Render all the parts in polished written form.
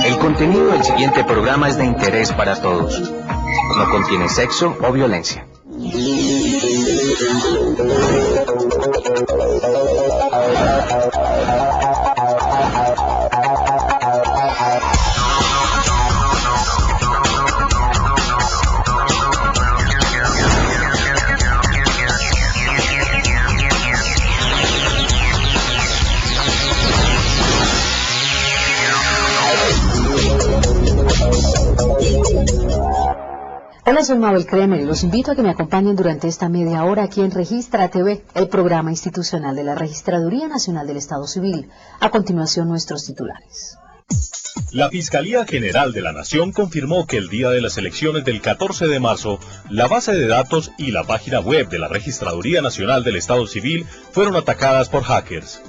El contenido del siguiente programa es de interés para todos. No contiene sexo o violencia. Hola, soy Mabel Kremer y los invito a que me acompañen durante esta media hora aquí en Registra TV, el programa institucional de la Registraduría Nacional del Estado Civil. A continuación, nuestros titulares. La Fiscalía General de la Nación confirmó que el día de las elecciones del 14 de marzo, la base de datos y la página web de la Registraduría Nacional del Estado Civil fueron atacadas por hackers.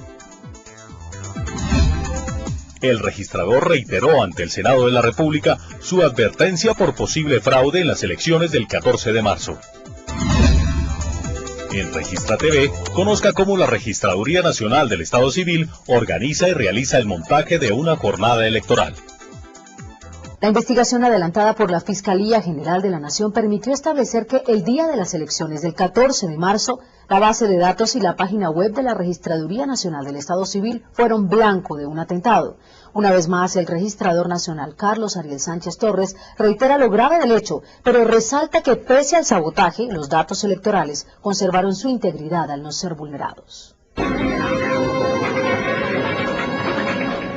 El registrador reiteró ante el Senado de la República su advertencia por posible fraude en las elecciones del 14 de marzo. En Registra TV, conozca cómo la Registraduría Nacional del Estado Civil organiza y realiza el montaje de una jornada electoral. La investigación adelantada por la Fiscalía General de la Nación permitió establecer que el día de las elecciones del 14 de marzo, la base de datos y la página web de la Registraduría Nacional del Estado Civil fueron blanco de un atentado. Una vez más, el registrador nacional Carlos Ariel Sánchez Torres reitera lo grave del hecho, pero resalta que pese al sabotaje, los datos electorales conservaron su integridad al no ser vulnerados.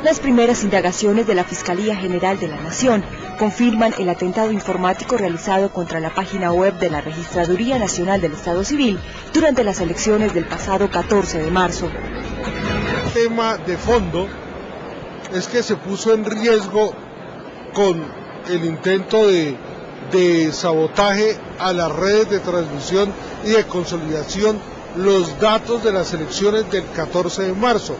Las primeras indagaciones de la Fiscalía General de la Nación confirman el atentado informático realizado contra la página web de la Registraduría Nacional del Estado Civil durante las elecciones del pasado 14 de marzo. El tema de fondo es que se puso en riesgo con el intento de sabotaje a las redes de transmisión y de consolidación los datos de las elecciones del 14 de marzo.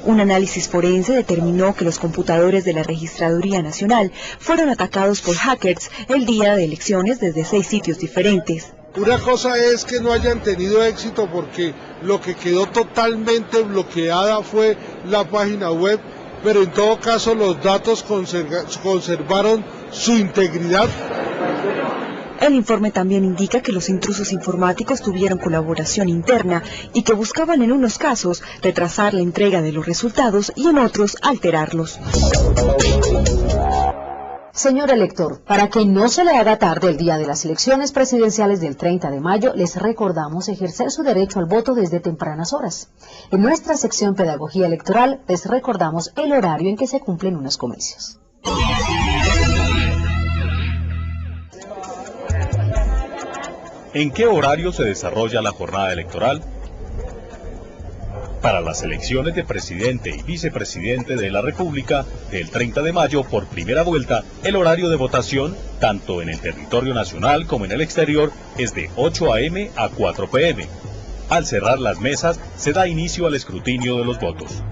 Un análisis forense determinó que los computadores de la Registraduría Nacional fueron atacados por hackers el día de elecciones desde 6 sitios diferentes. Una cosa es que no hayan tenido éxito porque lo que quedó totalmente bloqueada fue la página web, pero en todo caso los datos conservaron su integridad. El informe también indica que los intrusos informáticos tuvieron colaboración interna y que buscaban en unos casos retrasar la entrega de los resultados y en otros alterarlos. Señor elector, para que no se le haga tarde el día de las elecciones presidenciales del 30 de mayo, les recordamos ejercer su derecho al voto desde tempranas horas. En nuestra sección Pedagogía Electoral les recordamos el horario en que se cumplen unos comicios. ¿En qué horario se desarrolla la jornada electoral? Para las elecciones de presidente y vicepresidente de la República del 30 de mayo por primera vuelta, el horario de votación, tanto en el territorio nacional como en el exterior, es de 8 a.m. a 4 p.m. Al cerrar las mesas, se da inicio al escrutinio de los votos.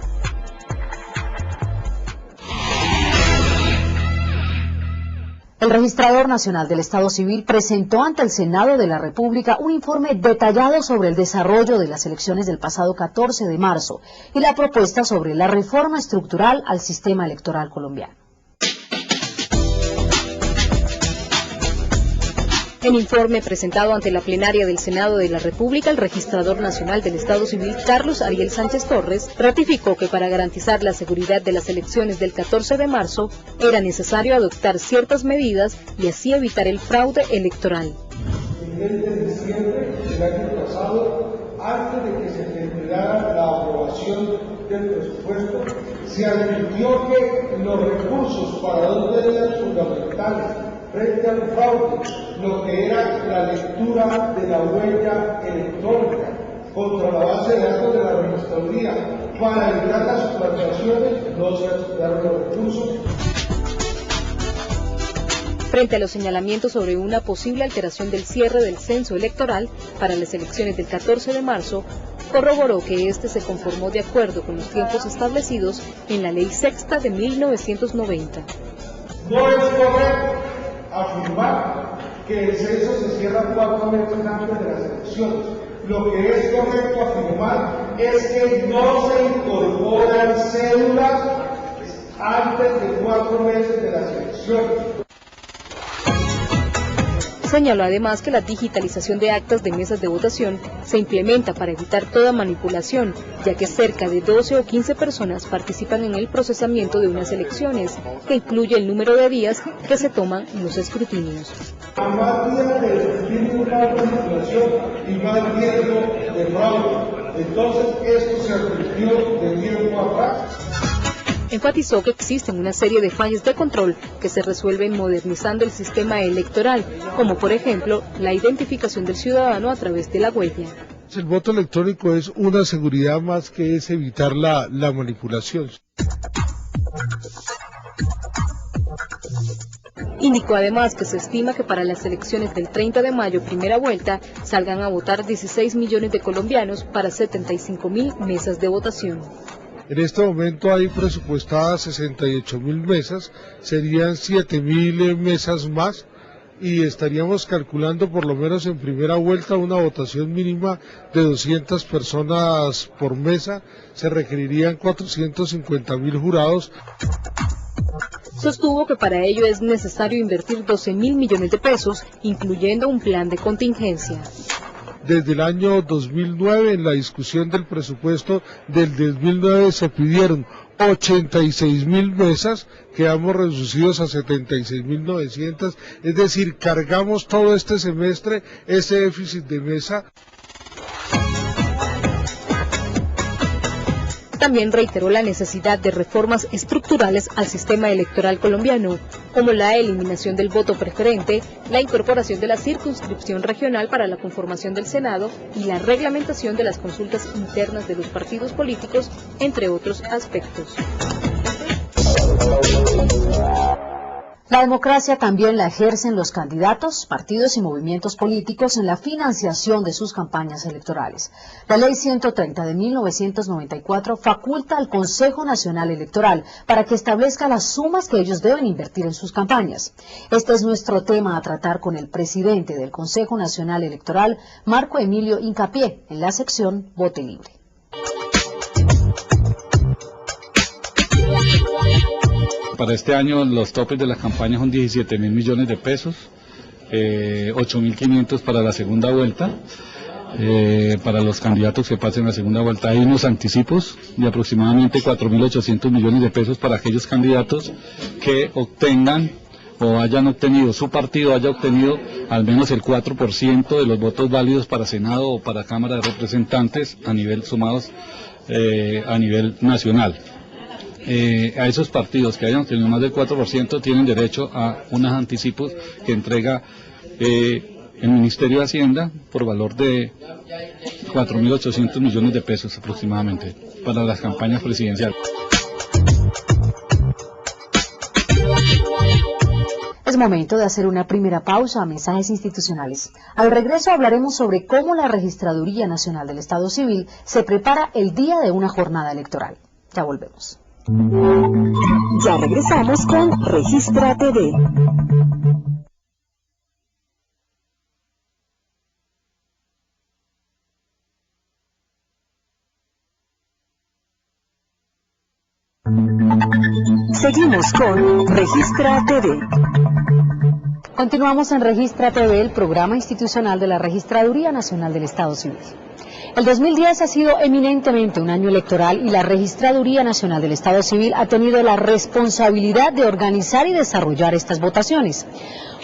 El registrador nacional del Estado Civil presentó ante el Senado de la República un informe detallado sobre el desarrollo de las elecciones del pasado 14 de marzo y la propuesta sobre la reforma estructural al sistema electoral colombiano. En informe presentado ante la plenaria del Senado de la República, el registrador nacional del Estado Civil, Carlos Ariel Sánchez Torres, ratificó que para garantizar la seguridad de las elecciones del 14 de marzo era necesario adoptar ciertas medidas y así evitar el fraude electoral. El 10 de diciembre del año pasado, antes de que se terminara la aprobación del presupuesto, se advirtió que los recursos para dos medidas fundamentales frente al fraude, lo que era la lectura de la huella electrónica contra la base de datos de la registraduría para evitar las suplantaciones, no se asignaron los recursos. Frente a los señalamientos sobre una posible alteración del cierre del censo electoral para las elecciones del 14 de marzo, corroboró que este se conformó de acuerdo con los tiempos establecidos en la Ley Sexta de 1990. No es correcto afirmar que el censo se cierra 4 meses antes de las elecciones. Lo que es correcto afirmar es que no se incorporan cédulas antes de 4 meses de las elecciones. Señaló además que la digitalización de actas de mesas de votación se implementa para evitar toda manipulación, ya que cerca de 12 o 15 personas participan en el procesamiento de unas elecciones, que incluye el número de días que se toman los escrutinios. A más días de escrutinio, más manipulación y más riesgo de fraude. Entonces esto se advirtió de tiempo atrás. Enfatizó que existen una serie de fallas de control que se resuelven modernizando el sistema electoral, como por ejemplo la identificación del ciudadano a través de la huella. El voto electrónico es una seguridad más que es evitar la manipulación. Indicó además que se estima que para las elecciones del 30 de mayo, primera vuelta, salgan a votar 16 millones de colombianos para 75.000 mesas de votación. En este momento hay presupuestadas 68.000 mesas, serían 7.000 mesas más y estaríamos calculando por lo menos en primera vuelta una votación mínima de 200 personas por mesa, se requerirían 450.000 jurados. Sostuvo que para ello es necesario invertir 12.000 millones de pesos, incluyendo un plan de contingencia. Desde el año 2009, en la discusión del presupuesto del 2009, se pidieron 86.000 mesas, quedamos reducidos a 76.900, es decir, cargamos todo este semestre ese déficit de mesa. También reiteró la necesidad de reformas estructurales al sistema electoral colombiano, como la eliminación del voto preferente, la incorporación de la circunscripción regional para la conformación del Senado y la reglamentación de las consultas internas de los partidos políticos, entre otros aspectos. La democracia también la ejercen los candidatos, partidos y movimientos políticos en la financiación de sus campañas electorales. La Ley 130 de 1994 faculta al Consejo Nacional Electoral para que establezca las sumas que ellos deben invertir en sus campañas. Este es nuestro tema a tratar con el presidente del Consejo Nacional Electoral, Marco Emilio Hincapié, en la sección Vote Libre. Para este año los topes de la campaña son 17.000 millones de pesos, 8.500 para la segunda vuelta, para los candidatos que pasen la segunda vuelta. Hay unos anticipos de aproximadamente 4.800 millones de pesos para aquellos candidatos que obtengan o hayan obtenido, su partido haya obtenido al menos el 4% de los votos válidos para Senado o para Cámara de Representantes a nivel sumados a nivel nacional. A esos partidos que hayan obtenido más del 4% tienen derecho a unos anticipos que entrega el Ministerio de Hacienda por valor de 4.800 millones de pesos aproximadamente para las campañas presidenciales. Es momento de hacer una primera pausa a mensajes institucionales. Al regreso hablaremos sobre cómo la Registraduría Nacional del Estado Civil se prepara el día de una jornada electoral. Ya volvemos. Ya regresamos con Registra TV. Seguimos con Registra TV. Continuamos en Registra TV, el programa institucional de la Registraduría Nacional del Estado Civil. El 2010 ha sido eminentemente un año electoral y la Registraduría Nacional del Estado Civil ha tenido la responsabilidad de organizar y desarrollar estas votaciones.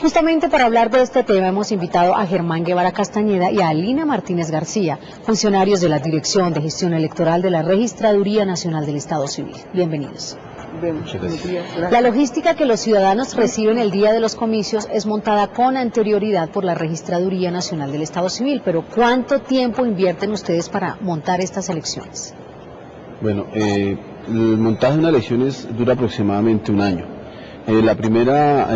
Justamente para hablar de este tema hemos invitado a Germán Guevara Castañeda y a Alina Martínez García, funcionarios de la Dirección de Gestión Electoral de la Registraduría Nacional del Estado Civil. Bienvenidos. La logística que los ciudadanos reciben el día de los comicios es montada con anterioridad por la Registraduría Nacional del Estado Civil, pero ¿cuánto tiempo invierten ustedes para montar estas elecciones? Bueno, el montaje de una elección dura aproximadamente un año. La primera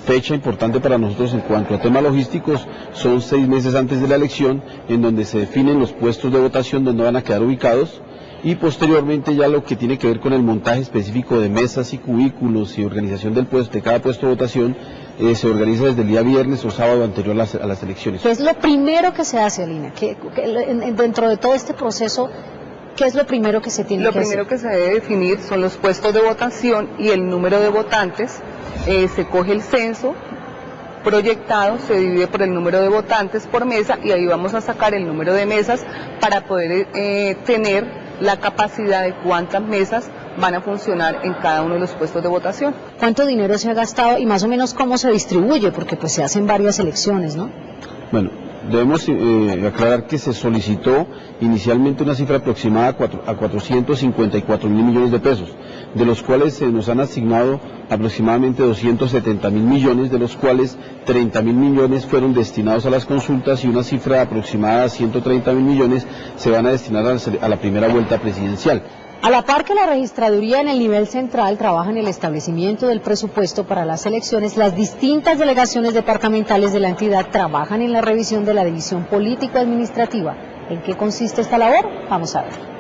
fecha importante para nosotros en cuanto a temas logísticos son 6 meses antes de la elección, en donde se definen los puestos de votación donde van a quedar ubicados, y posteriormente ya lo que tiene que ver con el montaje específico de mesas y cubículos y organización del puesto, de cada puesto de votación, se organiza desde el día viernes o sábado anterior a las elecciones. ¿Qué es lo primero que se hace, Alina? Dentro de todo este proceso, ¿qué es lo primero que se tiene que hacer? Lo primero que se debe definir son los puestos de votación y el número de votantes. Se coge el censo proyectado, se divide por el número de votantes por mesa y ahí vamos a sacar el número de mesas para poder tener la capacidad de cuántas mesas van a funcionar en cada uno de los puestos de votación. ¿Cuánto dinero se ha gastado y más o menos cómo se distribuye? Porque pues se hacen varias elecciones, ¿no? Bueno, debemos aclarar que se solicitó inicialmente una cifra aproximada a 454.000 millones de pesos, de los cuales se nos han asignado aproximadamente 270.000 millones, de los cuales 30.000 millones fueron destinados a las consultas y una cifra aproximada a 130.000 millones se van a destinar a la primera vuelta presidencial. A la par que la registraduría en el nivel central trabaja en el establecimiento del presupuesto para las elecciones, las distintas delegaciones departamentales de la entidad trabajan en la revisión de la división político-administrativa. ¿En qué consiste esta labor? Vamos a ver.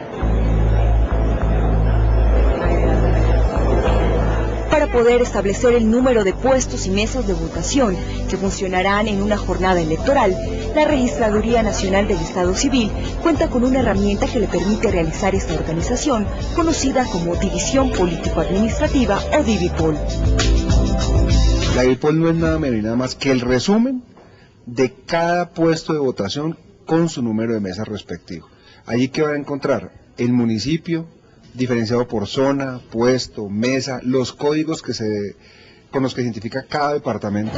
Para poder establecer el número de puestos y mesas de votación que funcionarán en una jornada electoral, la Registraduría Nacional del Estado Civil cuenta con una herramienta que le permite realizar esta organización, conocida como División Político-Administrativa o DIVIPOL. La DIVIPOL no es nada menos y nada más que el resumen de cada puesto de votación con su número de mesa respectivo. Allí que van a encontrar el municipio, diferenciado por zona, puesto, mesa, los códigos con los que se identifica cada departamento.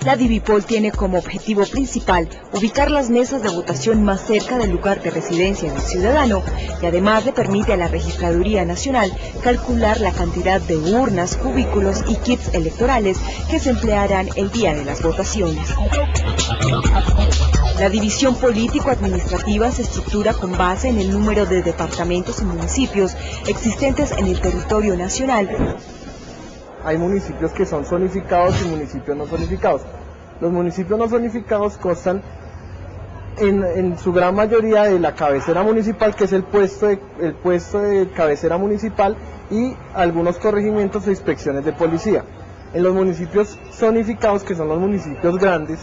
La DIVIPOL tiene como objetivo principal ubicar las mesas de votación más cerca del lugar de residencia del ciudadano y además le permite a la Registraduría Nacional calcular la cantidad de urnas, cubículos y kits electorales que se emplearán el día de las votaciones. La división político-administrativa se estructura con base en el número de departamentos y municipios existentes en el territorio nacional. Hay municipios que son zonificados y municipios no zonificados. Los municipios no zonificados constan en su gran mayoría de la cabecera municipal, que es el puesto de cabecera municipal, y algunos corregimientos e inspecciones de policía. En los municipios zonificados, que son los municipios grandes,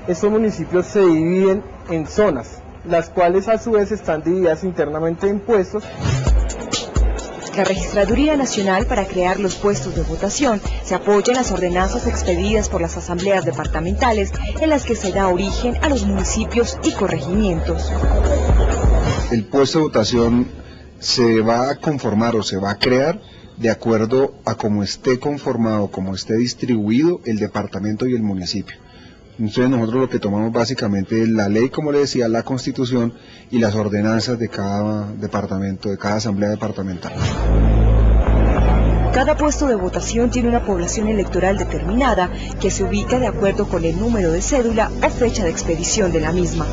estos municipios se dividen en zonas, las cuales a su vez están divididas internamente en puestos. La Registraduría Nacional, para crear los puestos de votación, se apoya en las ordenanzas expedidas por las asambleas departamentales en las que se da origen a los municipios y corregimientos. El puesto de votación se va a conformar o se va a crear de acuerdo a cómo esté conformado, cómo esté distribuido el departamento y el municipio. Entonces nosotros lo que tomamos básicamente es la ley, como le decía, la Constitución y las ordenanzas de cada departamento, de cada asamblea departamental. Cada puesto de votación tiene una población electoral determinada que se ubica de acuerdo con el número de cédula o fecha de expedición de la misma.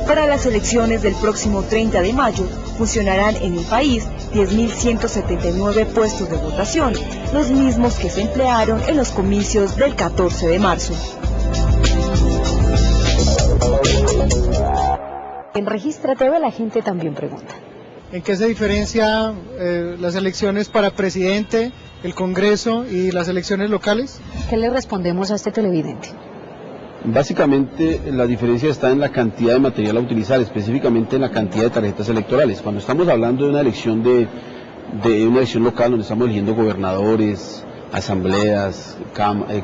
Para las elecciones del próximo 30 de mayo, funcionarán en el país 10.179 puestos de votación, los mismos que se emplearon en los comicios del 14 de marzo. En Registra TV la gente también pregunta. ¿En qué se diferencia las elecciones para presidente, el Congreso y las elecciones locales? ¿Qué le respondemos a este televidente? Básicamente la diferencia está en la cantidad de material a utilizar, específicamente en la cantidad de tarjetas electorales. Cuando estamos hablando de una elección una elección local donde estamos eligiendo gobernadores, asambleas,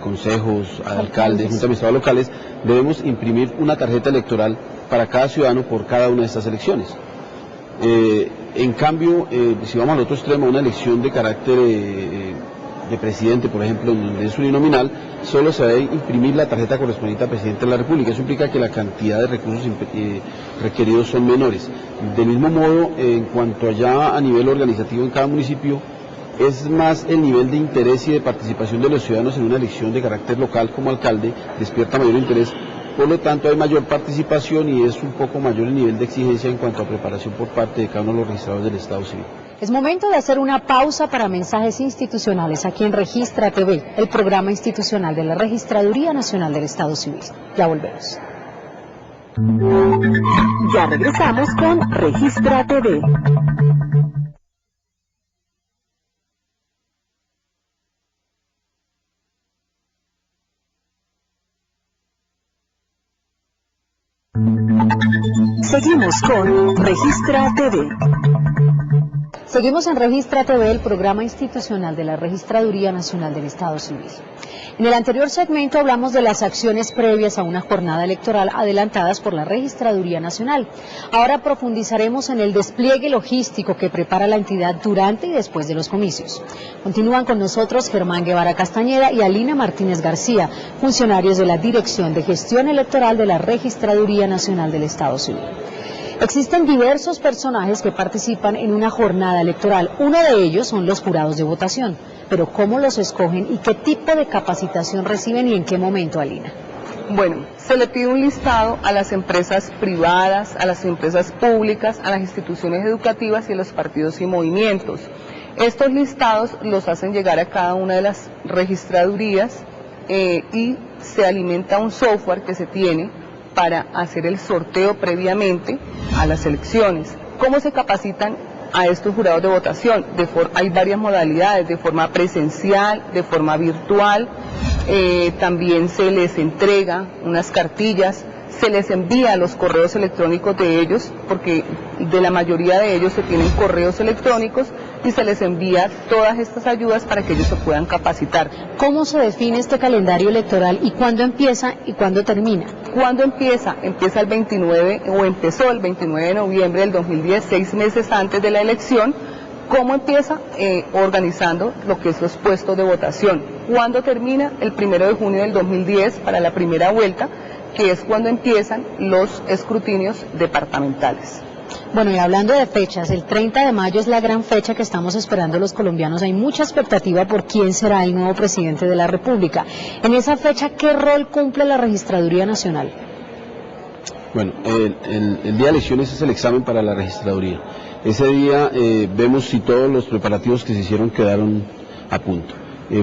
consejos, alcaldes, juntas administrativas locales, debemos imprimir una tarjeta electoral para cada ciudadano por cada una de estas elecciones. En cambio, si vamos al otro extremo, una elección de carácter de presidente, por ejemplo, donde es uninominal, solo se debe imprimir la tarjeta correspondiente al presidente de la República. Eso implica que la cantidad de recursos requeridos son menores. Del mismo modo, en cuanto allá a nivel organizativo en cada municipio, es más el nivel de interés y de participación de los ciudadanos en una elección de carácter local como alcalde, despierta mayor interés. Por lo tanto, hay mayor participación y es un poco mayor el nivel de exigencia en cuanto a preparación por parte de cada uno de los registradores del Estado Civil. Es momento de hacer una pausa para mensajes institucionales aquí en Registra TV, el programa institucional de la Registraduría Nacional del Estado Civil. Ya volvemos. Ya regresamos con Registra TV. Seguimos con Registra TV. Seguimos en Registra TV, el programa institucional de la Registraduría Nacional del Estado Civil. En el anterior segmento hablamos de las acciones previas a una jornada electoral adelantadas por la Registraduría Nacional. Ahora profundizaremos en el despliegue logístico que prepara la entidad durante y después de los comicios. Continúan con nosotros Germán Guevara Castañeda y Alina Martínez García, funcionarios de la Dirección de Gestión Electoral de la Registraduría Nacional del Estado Civil. Existen diversos personajes que participan en una jornada electoral. Uno de ellos son los jurados de votación. Pero ¿cómo los escogen y qué tipo de capacitación reciben y en qué momento, Alina? Bueno, se le pide un listado a las empresas privadas, a las empresas públicas, a las instituciones educativas y a los partidos y movimientos. Estos listados los hacen llegar a cada una de las registradurías y se alimenta un software que se tiene para hacer el sorteo previamente a las elecciones. ¿Cómo se capacitan a estos jurados de votación? Hay varias modalidades, de forma presencial, de forma virtual, también se les entrega unas cartillas, se les envía los correos electrónicos de ellos, porque de la mayoría de ellos se tienen correos electrónicos y se les envía todas estas ayudas para que ellos se puedan capacitar. ¿Cómo se define este calendario electoral y cuándo empieza y cuándo termina? ¿Cuándo empieza? Empieza el 29 o empezó el 29 de noviembre del 2010, 6 meses antes de la elección. ¿Cómo empieza? Organizando lo que es los puestos de votación. ¿Cuándo termina? El 1 de junio del 2010 para la primera vuelta, que es cuando empiezan los escrutinios departamentales. Bueno, y hablando de fechas, el 30 de mayo es la gran fecha que estamos esperando los colombianos. Hay mucha expectativa por quién será el nuevo presidente de la República. En esa fecha, ¿qué rol cumple la Registraduría Nacional? Bueno, el día de elecciones es el examen para la registraduría. Ese día vemos si todos los preparativos que se hicieron quedaron a punto.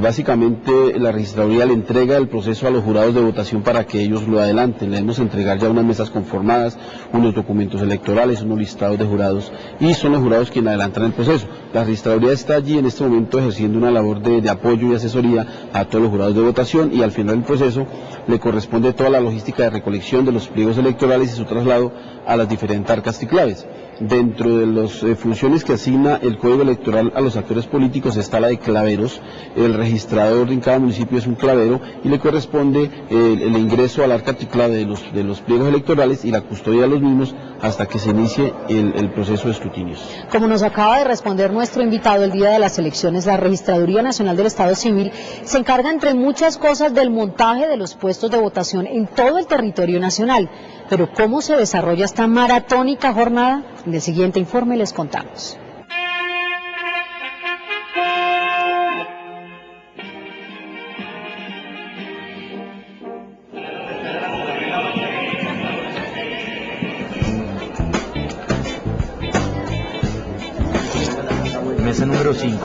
Básicamente la registraduría le entrega el proceso a los jurados de votación para que ellos lo adelanten. Le debemos entregar ya unas mesas conformadas, unos documentos electorales, unos listados de jurados, y son los jurados quienes adelantan el proceso. La registraduría está allí en este momento ejerciendo una labor de apoyo y asesoría a todos los jurados de votación, y al final del proceso le corresponde toda la logística de recolección de los pliegos electorales y su traslado a las diferentes arcas y claves. Dentro de las funciones que asigna el Código Electoral a los actores políticos está la de claveros. El registrador en cada municipio es un clavero y le corresponde el ingreso al arca y clave de los pliegos electorales y la custodia de los mismos hasta que se inicie el proceso de escrutinios. Como nos acaba de responder nuestro invitado el día de las elecciones, la Registraduría Nacional del Estado Civil se encarga, entre muchas cosas, del montaje de los puestos de votación en todo el territorio nacional. Pero ¿cómo se desarrolla esta maratónica jornada? En el siguiente informe les contamos. Mesa número 5.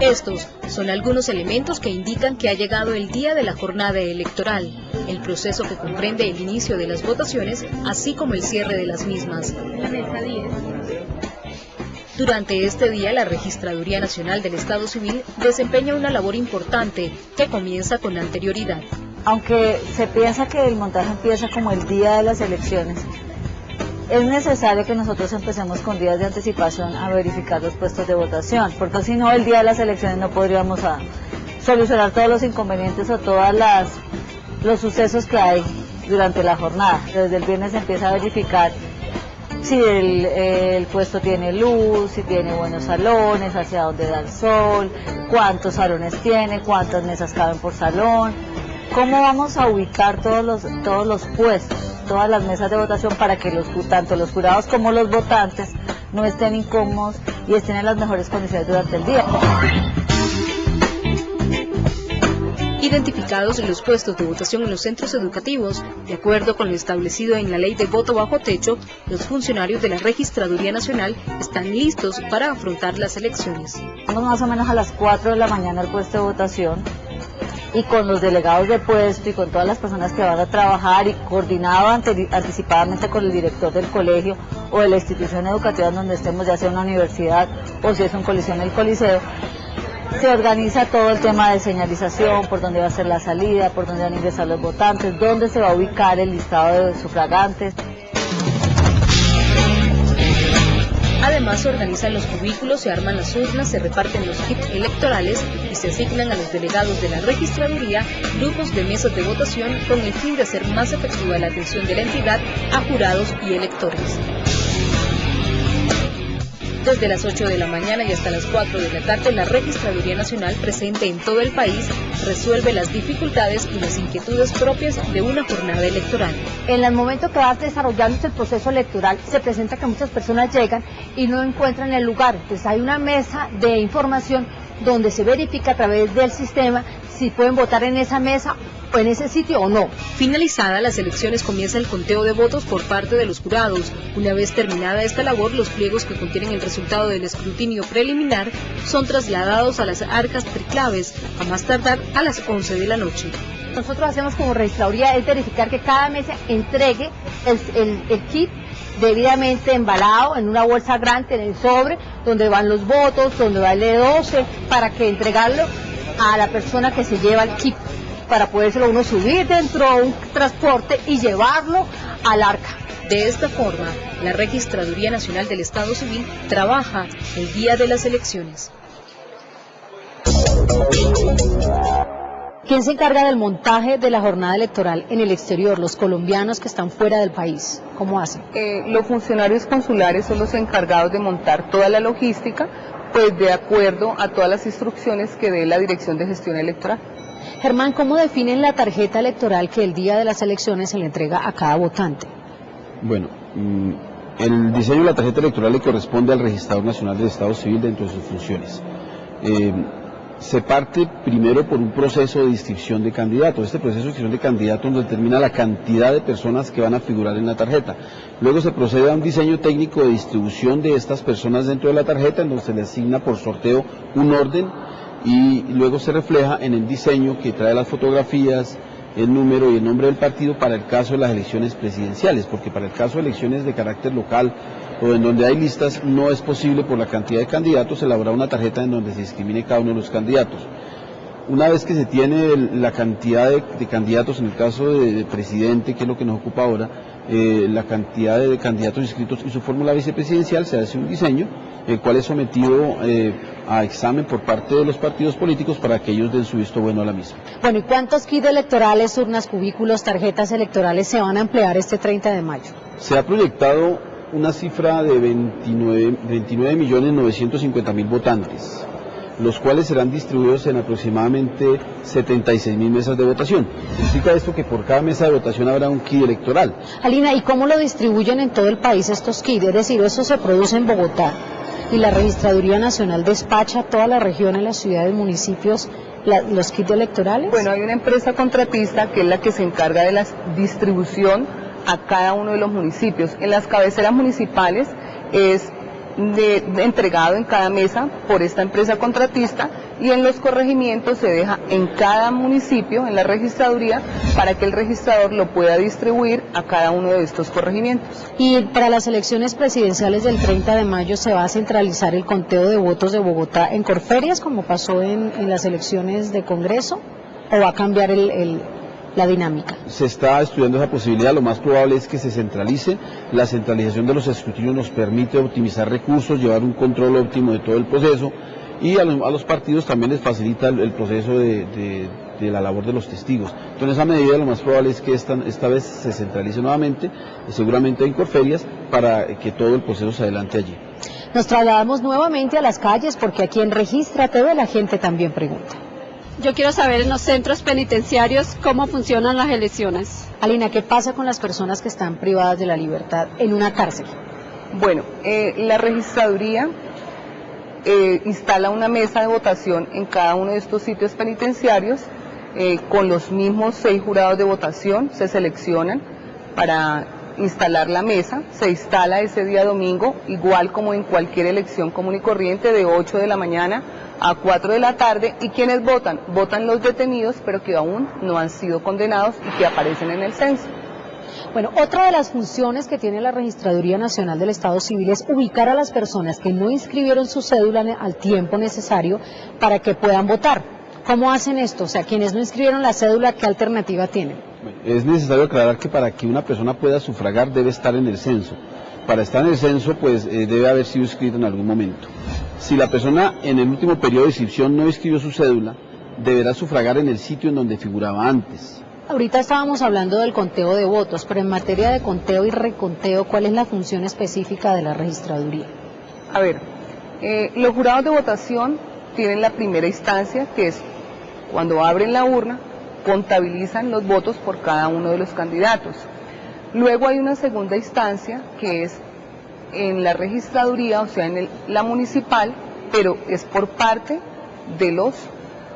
Estos son algunos elementos que indican que ha llegado el día de la jornada electoral, el proceso que comprende el inicio de las votaciones, así como el cierre de las mismas. La mesa 10. Durante este día, la Registraduría Nacional del Estado Civil desempeña una labor importante que comienza con anterioridad. Aunque se piensa que el montaje empieza como el día de las elecciones, es necesario que nosotros empecemos con días de anticipación a verificar los puestos de votación, porque si no, el día de las elecciones no podríamos solucionar todos los inconvenientes o todos los sucesos que hay durante la jornada. Desde el viernes se empieza a verificar si el puesto tiene luz, si tiene buenos salones, hacia dónde da el sol, cuántos salones tiene, cuántas mesas caben por salón, cómo vamos a ubicar todos los puestos, todas las mesas de votación para que tanto los jurados como los votantes no estén incómodos y estén en las mejores condiciones durante el día. Identificados los puestos de votación en los centros educativos, de acuerdo con lo establecido en la Ley de Voto Bajo Techo, los funcionarios de la Registraduría Nacional están listos para afrontar las elecciones. Vamos más o menos a las 4 de la mañana al puesto de votación. y con los delegados de puesto y con todas las personas que van a trabajar y coordinado anticipadamente con el director del colegio o de la institución educativa en donde estemos, ya sea una universidad o si es un coliseo en el coliseo, se organiza todo el tema de señalización, por dónde va a ser la salida, por dónde van a ingresar los votantes, dónde se va a ubicar el listado de sufragantes. Además, se organizan los cubículos, se arman las urnas, se reparten los kits electorales y se asignan a los delegados de la registraduría grupos de mesas de votación con el fin de hacer más efectiva la atención de la entidad a jurados y electores. Desde las 8 de la mañana y hasta las 4 de la tarde, la Registraduría Nacional, presente en todo el país, resuelve las dificultades y las inquietudes propias de una jornada electoral. En el momento que va desarrollándose el proceso electoral, se presenta que muchas personas llegan y no encuentran el lugar. Entonces hay una mesa de información donde se verifica a través del sistema si pueden votar en esa mesa o en ese sitio o no. Finalizadas las elecciones, comienza el conteo de votos por parte de los jurados. Una vez terminada esta labor, los pliegos que contienen el resultado del escrutinio preliminar son trasladados a las arcas triclaves, a más tardar a las 11 de la noche. Nosotros hacemos como registraduría es verificar que cada mesa entregue el kit debidamente embalado en una bolsa grande, en el sobre, donde van los votos, donde va el E12, para que entregarlo a la persona que se lleva el kit, para podérselo uno subir dentro de un transporte y llevarlo al arca. De esta forma, la Registraduría Nacional del Estado Civil trabaja el día de las elecciones. ¿Quién se encarga del montaje de la jornada electoral en el exterior, los colombianos que están fuera del país? ¿Cómo hacen? Los funcionarios consulares son los encargados de montar toda la logística, pues de acuerdo a todas las instrucciones que dé la Dirección de Gestión Electoral. Germán, ¿cómo definen la tarjeta electoral que el día de las elecciones se le entrega a cada votante? Bueno, el diseño de la tarjeta electoral le corresponde al Registrador Nacional del Estado Civil dentro de sus funciones. Se parte primero por un proceso de inscripción de candidatos. Este proceso de inscripción de candidatos nos determina la cantidad de personas que van a figurar en la tarjeta. Luego se procede a un diseño técnico de distribución de estas personas dentro de la tarjeta, en donde se le asigna por sorteo un orden y luego se refleja en el diseño que trae las fotografías, el número y el nombre del partido para el caso de las elecciones presidenciales, porque para el caso de elecciones de carácter local o en donde hay listas no es posible por la cantidad de candidatos elaborar una tarjeta en donde se discrimine cada uno de los candidatos. Una vez que se tiene la cantidad de candidatos, en el caso de presidente, que es lo que nos ocupa ahora, la cantidad de candidatos inscritos y su fórmula vicepresidencial, se hace un diseño, el cual es sometido a examen por parte de los partidos políticos para que ellos den su visto bueno a la misma. Bueno, ¿y cuántos kits electorales, urnas, cubículos, tarjetas electorales se van a emplear este 30 de mayo? Se ha proyectado una cifra de 29.950.000 votantes, los cuales serán distribuidos en aproximadamente 76.000 mesas de votación. Significa esto que por cada mesa de votación habrá un kit electoral. Alina, ¿y cómo lo distribuyen en todo el país estos kits? Es decir, ¿eso se produce en Bogotá y la Registraduría Nacional despacha a toda la región, en las ciudades, municipios, los kits electorales? Bueno, hay una empresa contratista que es la que se encarga de la distribución a cada uno de los municipios. En las cabeceras municipales es entregado en cada mesa por esta empresa contratista y en los corregimientos se deja en cada municipio, en la registraduría, para que el registrador lo pueda distribuir a cada uno de estos corregimientos. Y para las elecciones presidenciales del 30 de mayo se va a centralizar el conteo de votos de Bogotá en Corferias, como pasó en las elecciones de Congreso, ¿o va a cambiar la dinámica? Se está estudiando esa posibilidad. Lo más probable es que se centralice. La centralización de los escrutinios nos permite optimizar recursos, llevar un control óptimo de todo el proceso, y a los partidos también les facilita el proceso de la labor de los testigos. Entonces, en esa medida, lo más probable es que esta vez se centralice nuevamente, seguramente en Corferias, para que todo el proceso se adelante allí. Nos trasladamos nuevamente a las calles, porque aquí en Registra TV la gente también pregunta. Yo quiero saber en los centros penitenciarios cómo funcionan las elecciones. Alina, ¿qué pasa con las personas que están privadas de la libertad en una cárcel? Bueno, la registraduría instala una mesa de votación en cada uno de estos sitios penitenciarios con los mismos 6 jurados de votación. Se seleccionan para instalar la mesa, se instala ese día domingo, igual como en cualquier elección común y corriente, de 8 de la mañana a 4 de la tarde, y quienes votan, votan los detenidos, pero que aún no han sido condenados y que aparecen en el censo. Bueno, otra de las funciones que tiene la Registraduría Nacional del Estado Civil es ubicar a las personas que no inscribieron su cédula al tiempo necesario para que puedan votar. ¿Cómo hacen esto? O sea, quienes no inscribieron la cédula, ¿qué alternativa tienen? Es necesario aclarar que para que una persona pueda sufragar debe estar en el censo. Para estar en el censo, pues debe haber sido inscrito en algún momento. Si la persona en el último periodo de inscripción no inscribió su cédula, deberá sufragar en el sitio en donde figuraba antes. Ahorita estábamos hablando del conteo de votos, pero en materia de conteo y reconteo, ¿cuál es la función específica de la registraduría? A ver, los jurados de votación tienen la primera instancia, que es cuando abren la urna, contabilizan los votos por cada uno de los candidatos. Luego hay una segunda instancia, que es en la registraduría, o sea, en la municipal, pero es por parte de los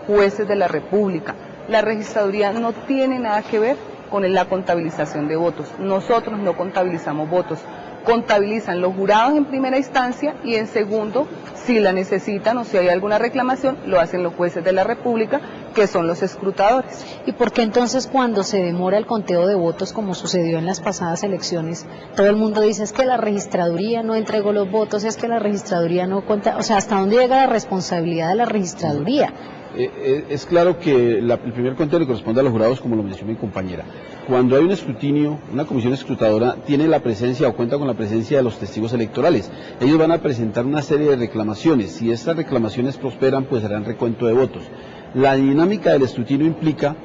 jueces de la República. La registraduría no tiene nada que ver con la contabilización de votos. Nosotros no contabilizamos votos. Contabilizan los jurados en primera instancia y en segundo, si la necesitan o si hay alguna reclamación, lo hacen los jueces de la República, que son los escrutadores. ¿Y por qué entonces cuando se demora el conteo de votos, como sucedió en las pasadas elecciones, todo el mundo dice es que la registraduría no entregó los votos, es que la registraduría no cuenta? O sea, ¿hasta dónde llega la responsabilidad de la registraduría? Es claro que el primer conteo le corresponde a los jurados, como lo mencionó mi compañera. Cuando hay un escrutinio, una comisión escrutadora tiene la presencia o cuenta con la presencia de los testigos electorales. Ellos van a presentar una serie de reclamaciones. Si estas reclamaciones prosperan, pues harán recuento de votos. La dinámica del escrutinio implica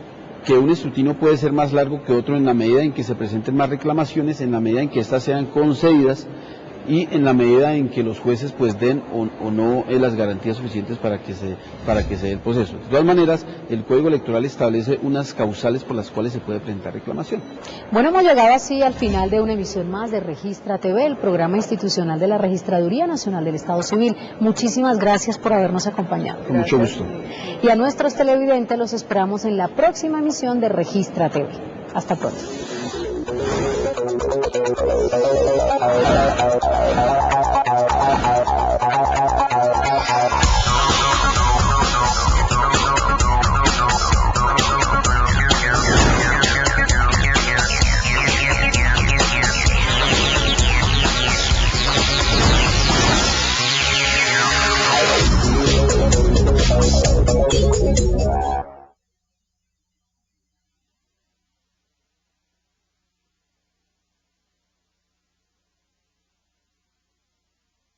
que un escrutinio puede ser más largo que otro en la medida en que se presenten más reclamaciones, en la medida en que éstas sean concedidas y en la medida en que los jueces pues den o no las garantías suficientes para que se dé el proceso. De todas maneras, el Código Electoral establece unas causales por las cuales se puede presentar reclamación. Bueno, hemos llegado así al final de una emisión más de Registra TV, el programa institucional de la Registraduría Nacional del Estado Civil. Muchísimas gracias por habernos acompañado. Con mucho gusto. Y a nuestros televidentes los esperamos en la próxima emisión de Registra TV. Hasta pronto.